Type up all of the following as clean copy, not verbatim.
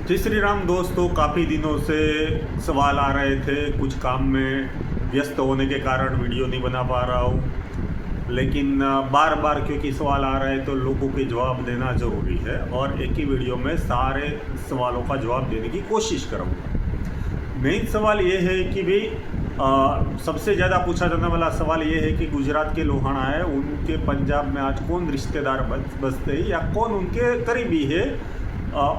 जय श्री राम दोस्तों। काफ़ी दिनों से सवाल आ रहे थे, कुछ काम में व्यस्त होने के कारण वीडियो नहीं बना पा रहा हूँ, लेकिन बार बार क्योंकि सवाल आ रहे हैं तो लोगों के जवाब देना ज़रूरी है और एक ही वीडियो में सारे सवालों का जवाब देने की कोशिश करूँगा। मेन सवाल ये है कि भाई सबसे ज़्यादा पूछा जाने वाला सवाल ये है कि गुजरात के लोहाना है, उनके पंजाब में आज कौन रिश्तेदार बसते हैं या कौन उनके करीबी है,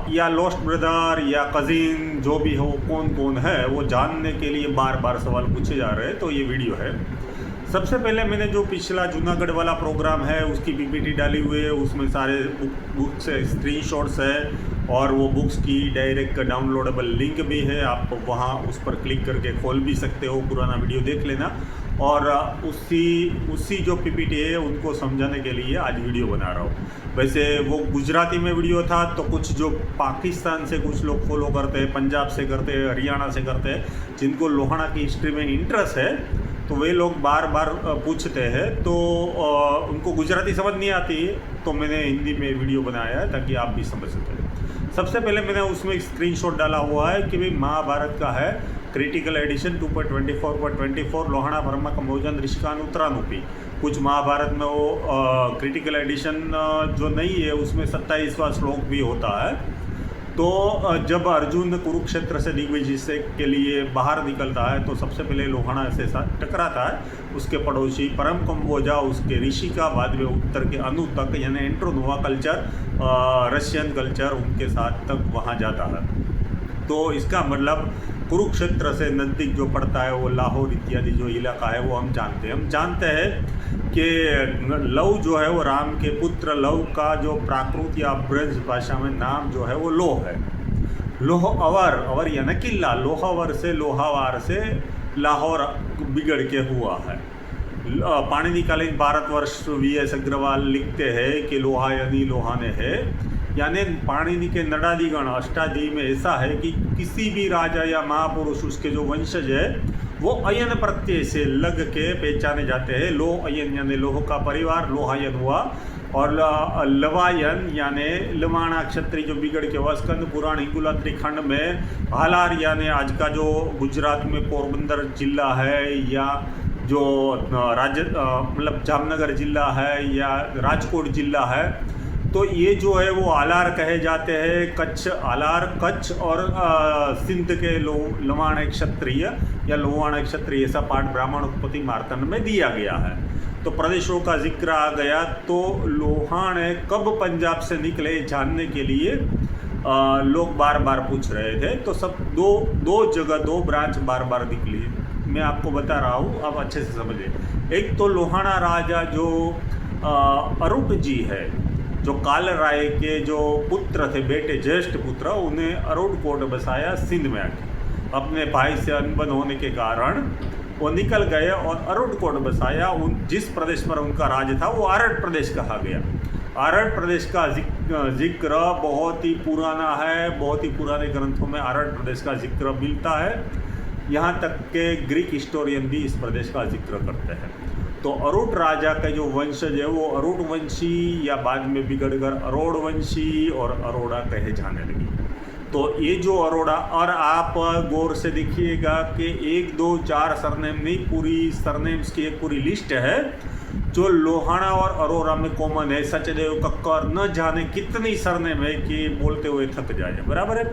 या लॉस्ट ब्रदर या कज़िन जो भी हो, कौन कौन है वो जानने के लिए बार बार सवाल पूछे जा रहे हैं। तो ये वीडियो है। सबसे पहले मैंने जो पिछला जूनागढ़ वाला प्रोग्राम है उसकी पीपीटी डाली हुई है, उसमें सारे बुक्स स्क्रीनशॉट्स है और वो बुक्स की डायरेक्ट डाउनलोडेबल लिंक भी है। आप वहाँ उस पर क्लिक करके खोल भी सकते हो, पुराना वीडियो देख लेना। और उसी जो पीपीटी है उनको समझाने के लिए आज वीडियो बना रहा हूँ। वैसे वो गुजराती में वीडियो था, तो कुछ जो पाकिस्तान से कुछ लोग फॉलो करते हैं, पंजाब से करते हैं, हरियाणा से करते हैं, जिनको लोहाना की हिस्ट्री में इंटरेस्ट है, तो वे लोग बार बार पूछते हैं, तो उनको गुजराती समझ नहीं आती है, तो मैंने हिंदी में वीडियो बनाया है ताकि आप भी समझ सकें। सबसे पहले मैंने उसमें एक स्क्रीनशॉट डाला हुआ है कि भाई महाभारत का है क्रिटिकल एडिशन 2.24 लोहाना वर्मा कम्बोजन ऋषिकान उत्तरानुपी। कुछ महाभारत में वो क्रिटिकल एडिशन जो नहीं है उसमें 27वां श्लोक भी होता है। तो जब अर्जुन कुरुक्षेत्र से दिग्विजय के लिए बाहर निकलता है तो सबसे पहले लोहाना से साथ टकराता है। उसके पड़ोसी परम कम्बोजा, उसके ऋषि का, बाद में उत्तर के अनु तक यानी एंट्रोनोवा कल्चर, रशियन कल्चर, उनके साथ तक वहाँ जाता है। तो इसका मतलब कुरुक्षेत्र से नज़दीक जो पड़ता है वो लाहौर इत्यादि जो इलाका है वो हम जानते हैं कि लव जो है वो राम के पुत्र लव का जो प्राकृत या ब्रज भाषा में नाम जो है वो लोह है। लोह अवर यानी किला, लोहावर से लोहावार से लाहौर बिगड़ के हुआ है। पाणिनिकालीन भारतवर्ष वी.एस. अग्रवाल लिखते हैं कि लोहा यानी लोहाने है, यानी पाणिनि के नडादिगण अष्टाध्यायी में ऐसा है कि किसी भी राजा या महापुरुष उसके जो वंशज है वो अयन प्रत्यय से लग के पहचाने जाते हैं। लो अयन यानी लोह का परिवार, लोहायन हुआ, और लवायन यानी लवाणा क्षत्रिय जो बिगड़ के हुआ। स्कंद पुराण हिंगुलात्री खंड में हालार यानी आज का जो गुजरात में पोरबंदर जिला है, या जो मतलब जामनगर जिला है या राजकोट जिला है, तो ये जो है वो आलार कहे जाते हैं। कच्छ, आलार, कच्छ और सिंध के लवाण क्षत्रिय या लोहाण क्षत्रिय, ऐसा पाठ ब्राह्मण उत्पत्ति मार्तंड में दिया गया है। तो प्रदेशों का जिक्र आ गया, तो लोहाण कब पंजाब से निकले जानने के लिए लोग बार बार पूछ रहे थे। तो सब दो जगह, दो ब्रांच बार बार निकली, मैं आपको बता रहा हूँ, आप अच्छे से समझे। एक तो लोहाना राजा जो अरूट जी है, जो काल राय के जो पुत्र थे, बेटे ज्येष्ठ पुत्र, उन्हें अरूट कोट बसाया सिंध में आके। अपने भाई से अनबन होने के कारण वो निकल गए और अरूट कोट बसाया। जिस प्रदेश पर उनका राज था वो आरठ प्रदेश कहा गया। आरठ प्रदेश का जिक्र बहुत ही पुराना है, बहुत ही पुराने ग्रंथों में आरठ प्रदेश का जिक्र मिलता है। यहाँ तक के ग्रीक हिस्टोरियन भी इस प्रदेश का जिक्र करते हैं। तो अरूट राजा का जो वंशज है वो अरूट वंशी या बाद में बिगड़कर अरोड़ वंशी और अरोड़ा कहे जाने लगी। तो ये जो अरोड़ा, और आप गौर से देखिएगा कि 1 2 4 सरनेम नहीं, पूरी सरनेम्स की एक पूरी लिस्ट है जो लोहाना और अरोड़ा में कॉमन है। सचदेव, कक्कर, न जाने कितनी सरनेम है कि बोलते हुए थक जाए, बराबर है।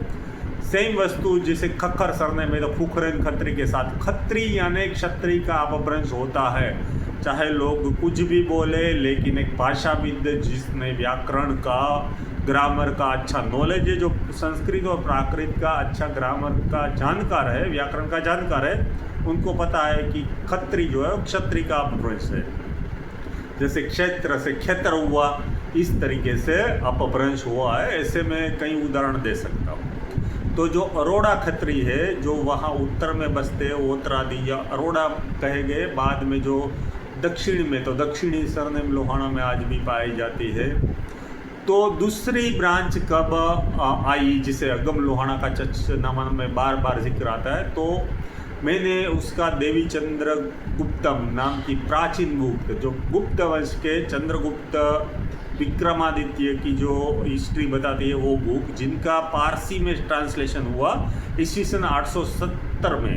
सेम वस्तु जैसे खक्कर सरनेम है तो खुखरेन खत्री के साथ, खत्री यानी क्षत्रिय का अपभ्रंश होता है। चाहे लोग कुछ भी बोले, लेकिन एक भाषाविद जिसने व्याकरण का, ग्रामर का अच्छा नॉलेज है, जो संस्कृत और प्राकृत का अच्छा ग्रामर का जानकार है, व्याकरण का जानकार है, उनको पता है कि खत्री जो है वो क्षत्रिय का अपभ्रंश है। जैसे क्षेत्र से क्षेत्र हुआ, इस तरीके से अपभ्रंश हुआ है। ऐसे में कई उदाहरण दे सकता हूँ। तो जो अरोड़ा खत्री है, जो वहाँ उत्तर में बसते हैं, ओतरादी या अरोड़ा कहे गए। बाद में जो दक्षिण में, तो दक्षिणी सरनेम लोहाना में आज भी पाई जाती है। तो दूसरी ब्रांच कब आई, जिसे अगम लोहाना का चचनामा में बार बार जिक्र आता है, तो मैंने उसका देवी चंद्र गुप्तम नाम की प्राचीन बुक, जो गुप्त वंश के चंद्रगुप्त विक्रमादित्य की जो हिस्ट्री बताती है वो बुक, जिनका पारसी में ट्रांसलेशन हुआ ईस्वी सन 870 में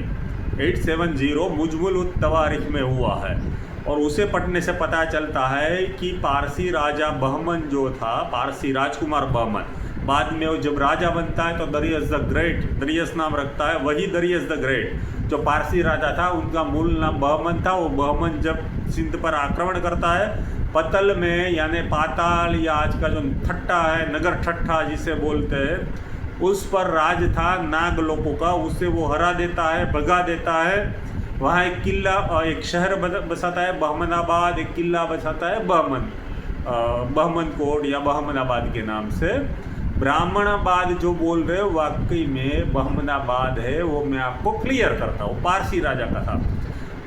870 मुजमुल उत तवारिख में हुआ है। और उसे पढ़ने से पता चलता है कि पारसी राजा बहमन जो था, पारसी राजकुमार बहमन, बाद में वो जब राजा बनता है तो दरियस द ग्रेट, दरियस नाम रखता है, वही दरियस द ग्रेट जो पारसी राजा था उनका मूल नाम बहमन था। वो बहमन जब सिंध पर आक्रमण करता है, पतल में यानी पाताल या आज का जो ठट्टा है, नगर ठट्ठा जिसे बोलते हैं, उस पर राज था नागलोकों का, उससे वो हरा देता है, भगा देता है। वहाँ एक किला, एक शहर बसाता है बहमनाबाद, एक किला बसाता है बहमन कोट या बहमनाबाद के नाम से। ब्राह्मणाबाद जो बोल रहे हो वाकई में बहमनाबाद है, वो मैं आपको क्लियर करता हूँ, पारसी राजा का था।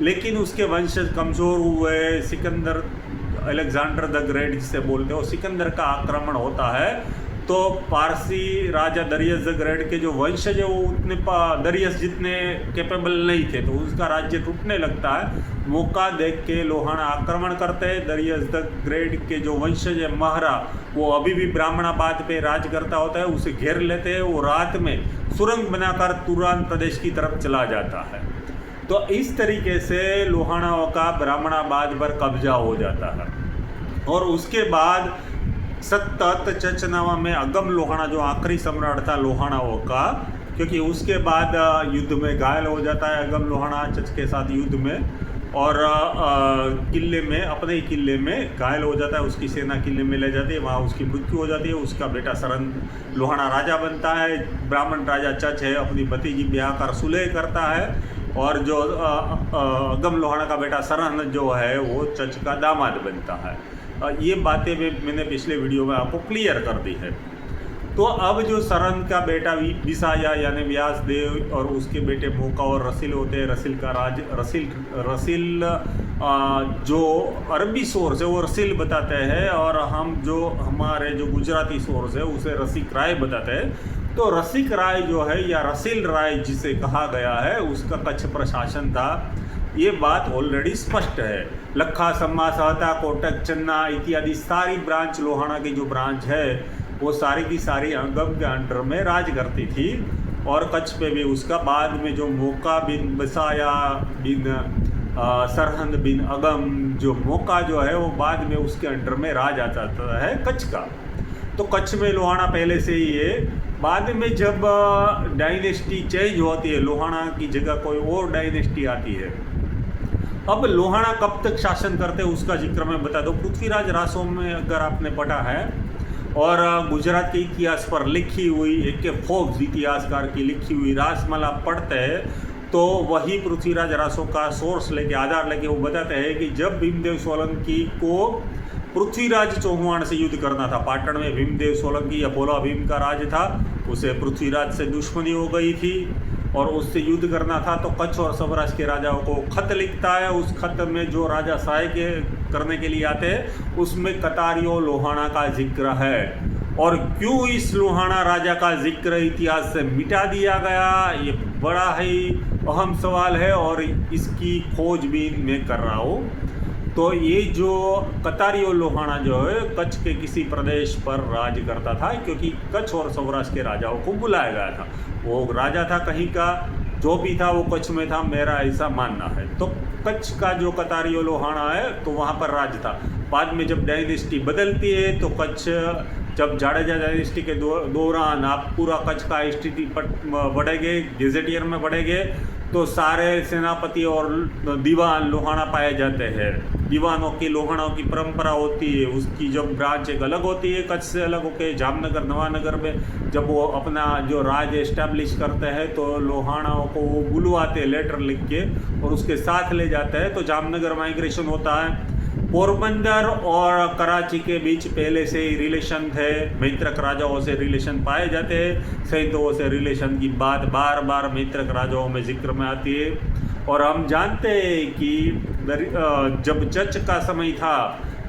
लेकिन उसके वंशज कमज़ोर हुए, सिकंदर, अलेक्जेंडर द ग्रेट जिसे बोलते हो, सिकंदर का आक्रमण होता है तो पारसी राजा दरियस द ग्रेट के जो वंशज है वो उतने दरियस जितने कैपेबल नहीं थे, तो उसका राज्य टूटने लगता है। मौका देख के लोहाना आक्रमण करते हैं। दरियस द ग्रेट के जो वंशज है महरा, वो अभी भी ब्राह्मणाबाद पे राज करता होता है, उसे घेर लेते हैं। वो रात में सुरंग बनाकर तुरान प्रदेश की तरफ चला जाता है। तो इस तरीके से लोहानाओं का ब्राह्मणाबाद पर कब्जा हो जाता है। और उसके बाद सत्तत चचनावा में अगम लोहाना जो आखिरी सम्राट था लोहानाओं का, क्योंकि उसके बाद युद्ध में घायल हो जाता है अगम लोहाना चच के साथ युद्ध में, और किले में, अपने ही किले में घायल हो जाता है। उसकी सेना किले में ले जाती है, वहाँ उसकी मृत्यु हो जाती है। उसका बेटा सरन लोहाना राजा बनता है। ब्राह्मण राजा चच है, अपनी भतीजी ब्याह कर सुलह करता है, और जो अगम लोहाना का बेटा सरन जो है वो चच का दामाद बनता है। ये बातें मैंने पिछले वीडियो में आपको क्लियर कर दी है। तो अब जो सरन का बेटा विसाया यानी व्यासदेव और उसके बेटे मोका और रसिल होते हैं। रसिल का राज, रसिल जो अरबी सोर्स है वो रसिल बताते हैं, और हम जो हमारे जो गुजराती सोर्स है उसे रसिक राय बताते हैं। तो रसिक राय जो है या रसिल राय जिसे कहा गया है, उसका कच्छ प्रशासन था। ये बात ऑलरेडी स्पष्ट है। लखा, सम्मा, सहता, कोटक, चन्ना इत्यादि सारी ब्रांच, लोहाना की जो ब्रांच है वो सारी की सारी अगम के अंडर में राज करती थी। और कच्छ पे भी उसका बाद में जो मोका बिन बसाया बिन सरहंद बिन अगम, जो मोका जो है वो बाद में उसके अंडर में राज आता है कच्छ का। तो कच्छ में लोहाना पहले से ही है। बाद में जब डायनेस्टी चेंज होती है, लोहाना की जगह कोई और डायनेस्टी आती है। अब लोहाना कब तक शासन करते हैं उसका जिक्र मैं बता दूं। पृथ्वीराज रासों में अगर आपने पढ़ा है, और गुजरात के इतिहास पर लिखी हुई एक फोर्ब्स इतिहासकार की लिखी हुई रासमाला पढ़ते हैं, तो वही पृथ्वीराज रासों का सोर्स लेके, आधार लेके वो बताते हैं कि जब भीमदेव सोलंकी को पृथ्वीराज चौहान से युद्ध करना था, पाटन में भीमदेव सोलंकी या भोला भीम का राज था, उसे पृथ्वीराज से दुश्मनी हो गई थी और उससे युद्ध करना था। तो कच्छ और सौराष्ट्र के राजाओं को खत लिखता है। उस खत में जो राजा सहाय करने के लिए आते हैं उसमें कतारियों लोहाना का जिक्र है। और क्यों इस लोहाना राजा का जिक्र इतिहास से मिटा दिया गया, ये बड़ा ही अहम सवाल है और इसकी खोजबीन मैं कर रहा हूँ। तो ये जो कतारियो लोहाना जो है कच्छ के किसी प्रदेश पर राज करता था, क्योंकि कच्छ और सौराष्ट्र के राजाओं को बुलाया गया था। वो राजा था कहीं का, जो भी था वो कच्छ में था, मेरा ऐसा मानना है। तो कच्छ का जो कतारियो लोहाना है तो वहाँ पर राज था। बाद में जब डायनेस्टी बदलती है तो कच्छ, जब जाडेजा डायनेस्टी के दौरान आप पूरा कच्छ का स्थिति बढ़ेंगे, गेजेटियर में बढ़ेंगे, तो सारे सेनापति और दीवान लोहाना पाए जाते हैं। दीवानों की लोहानाओं की परंपरा होती है, उसकी जब ब्रांच एक अलग होती है कच्छ से अलग होकर। जामनगर, नवानगर में जब वो अपना जो राज एस्टेब्लिश करते हैं तो लोहानाओं को वो बुलवाते हैं लेटर लिख के और उसके साथ ले जाते हैं। तो जामनगर माइग्रेशन होता है। पोरबंदर और कराची के बीच पहले से ही रिलेशन थे, मैत्रक राजाओं से रिलेशन पाए जाते हैं। सैंतों से रिलेशन की बात बार बार मैत्रक राजाओं में जिक्र में आती है। और हम जानते हैं कि जब चच का समय था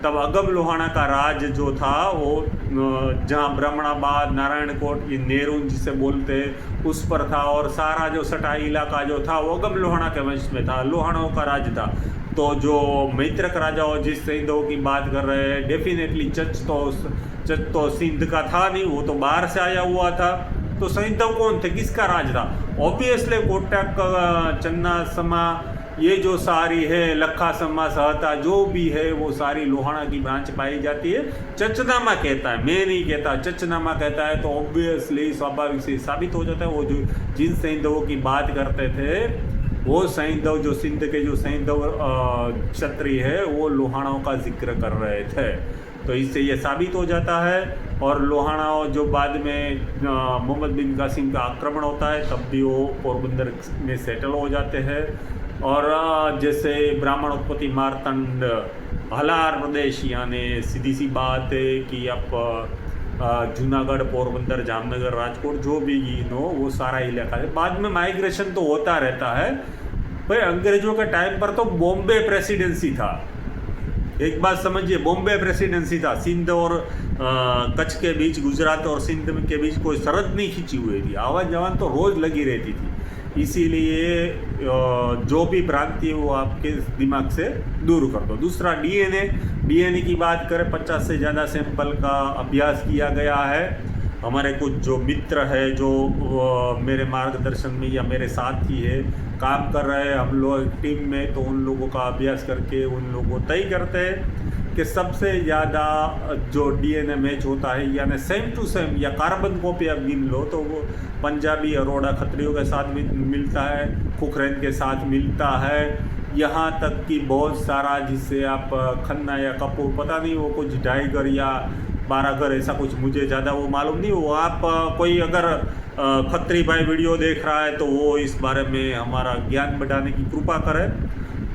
तब अगम लोहाना का राज जो था वो जहाँ ब्राह्मणाबाद, नारायणकोट, ये नेरून जिसे बोलते हैं उस पर था। और सारा जो सटाई इलाका जो था वो अगम लोहाना के वंश में था, लोहानाओं का राज था। तो जो मैत्रक राजाओं जिस सैंधव की बात कर रहे हैं, डेफिनेटली चच तो सिंध का था नहीं, वो तो बाहर से आया हुआ था। तो सैंधव कौन थे, किसका राज था? ऑब्वियसली कोटक, चन्ना समा, ये जो सारी है, लखा समा, सहता, जो भी है वो सारी लोहाना की ब्रांच पाई जाती है। चचनामा कहता है, मैं नहीं कहता, चचनामा कहता है। तो ऑब्वियसली स्वाभाविक से साबित हो जाता है वो जो जिन सैंधवों की बात करते थे, वो सैंधव जो सिंध के जो सैंधव क्षत्रिय है वो लोहानाओं का जिक्र कर रहे थे। तो इससे ये साबित हो जाता है। और लोहानाओं जो बाद में मोहम्मद बिन कासिम का आक्रमण होता है तब भी वो पोरबंदर में सेटल हो जाते हैं। और जैसे ब्राह्मण उत्पत्ति मारतंड, हलार प्रदेश, यानी सीधी सी बात है कि आप जूनागढ़, पोरबंदर, जामनगर, राजकोट जो भी गिनो वो सारा इलाका है। बाद में माइग्रेशन तो होता रहता है। भाई अंग्रेजों के टाइम पर तो बॉम्बे प्रेसिडेंसी था। एक बात समझिए, बॉम्बे प्रेसिडेंसी था। सिंध और कच्छ के बीच, गुजरात और सिंध के बीच कोई सरहद नहीं खींची हुई थी। आवाज जवान तो रोज़ लगी रहती थी। इसीलिए जो भी भ्रांति है वो आपके दिमाग से दूर कर दो। दूसरा डीएनए की बात करें, 50 से ज़्यादा सैंपल का अभ्यास किया गया है। हमारे कुछ जो मित्र है जो मेरे मार्गदर्शन में या मेरे साथ ही है काम कर रहे हैं हम लोग टीम में, तो उन लोगों का अभ्यास करके उन लोगों को तय करते हैं कि सबसे ज़्यादा जो डीएनए मैच होता है, यानी सेम टू सेम या कार्बन कॉपी आप गिन लो, तो वो पंजाबी अरोड़ा खत्रियों के साथ मिलता है, खुखरेन के साथ मिलता है। यहाँ तक कि बहुत सारा जिससे आप खन्ना या कपूर, पता नहीं वो कुछ डाइगर या 12 घर, ऐसा कुछ मुझे ज़्यादा वो मालूम नहीं। वो आप कोई अगर खत्री भाई वीडियो देख रहा है तो वो इस बारे में हमारा ज्ञान बढ़ाने की कृपा करे।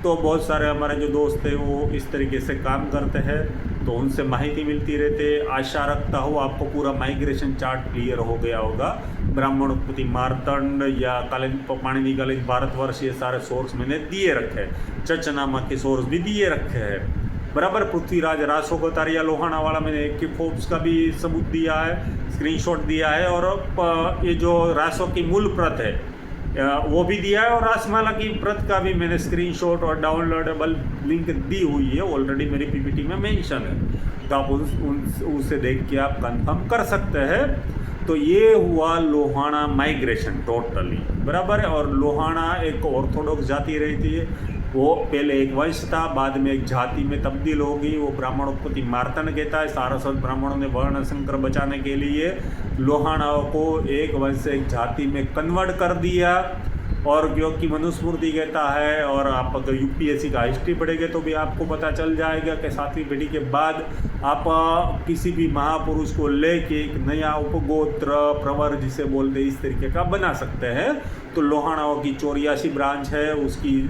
तो बहुत सारे हमारे जो दोस्त हैं वो इस तरीके से काम करते हैं, तो उनसे माहिती मिलती रहती है। आशा रखता हूँ आपको पूरा माइग्रेशन चार्ट क्लियर हो गया होगा। ब्राह्मण उत्पत्ति मारतंड या पाणिनि कालीन भारतवर्ष, ये सारे सोर्स मैंने दिए रखे हैं। चचनामा के सोर्स भी दिए रखे हैं बराबर। पृथ्वीराज रासोगोतारिया लोहाना वाला मैंने एक फोर्ब्स का भी सबूत दिया है, स्क्रीनशॉट दिया है। और ये जो रासो की मूल प्रत है वो भी दिया है, और रासमाला की प्रत का भी मैंने स्क्रीनशॉट और डाउनलोडेबल लिंक दी हुई है, ऑलरेडी मेरी पीपीटी में मेंशन है। तो आप उनसे देख के आप कंफर्म कर सकते हैं। तो ये हुआ लोहाना माइग्रेशन टोटली बराबर है। और लोहाना एक ऑर्थोडॉक्स जाति रही थी, वो पहले एक वंश था, बाद में एक जाति में तब्दील हो गई। वो ब्राह्मण उत्पत्ति मार्तंड कहता है। सारस्वत ब्राह्मणों ने वर्ण संकर बचाने के लिए लोहानाओं को एक वंश से एक जाति में कन्वर्ट कर दिया। और क्योंकि मनुस्मृति कहता है, और आप अगर यूपीएससी का हिस्ट्री पढ़ेंगे तो भी आपको पता चल जाएगा कि 7वीं पीढ़ी के बाद आप किसी भी महापुरुष को लेके एक नया उपगोत्र, प्रवर जिसे बोलते हैं, इस तरीके का बना सकते हैं। तो लोहानाओं की 84 ब्रांच है, उसकी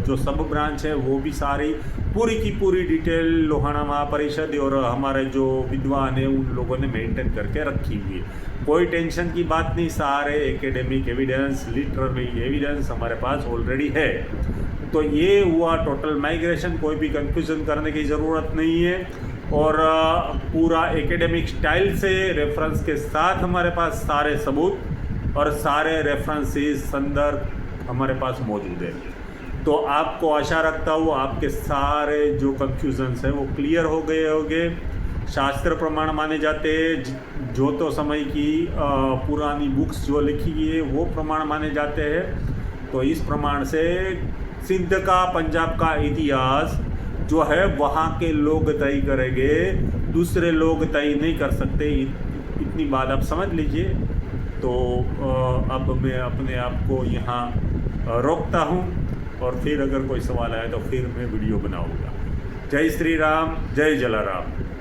जो सब ब्रांच है वो भी सारी पूरी की पूरी डिटेल लोहाना महापरिषद और हमारे जो विद्वान हैं उन लोगों ने मेंटेन करके रखी हुई है। कोई टेंशन की बात नहीं, सारे एकेडमिक एविडेंस, लिटरेरी एविडेंस हमारे पास ऑलरेडी है। तो ये हुआ टोटल माइग्रेशन, कोई भी कंफ्यूजन करने की ज़रूरत नहीं है। और पूरा एकेडमिक स्टाइल से रेफरेंस के साथ हमारे पास सारे सबूत और सारे रेफरेंसेस, संदर्भ हमारे पास मौजूद है। तो आपको आशा रखता हूँ आपके सारे जो कन्फ्यूजन्स हैं वो क्लियर हो गए होंगे। शास्त्र प्रमाण माने जाते हैं, जो तो समय की पुरानी बुक्स जो लिखी गई है वो प्रमाण माने जाते हैं। तो इस प्रमाण से सिंध का, पंजाब का इतिहास जो है वहाँ के लोग तय करेंगे, दूसरे लोग तय नहीं कर सकते। इतनी बात आप समझ लीजिए। तो अब मैं अपने आप को यहाँ रोकता हूँ, और फिर अगर कोई सवाल आए तो फिर मैं वीडियो बनाऊँगा। जय श्री राम, जय जलाराम।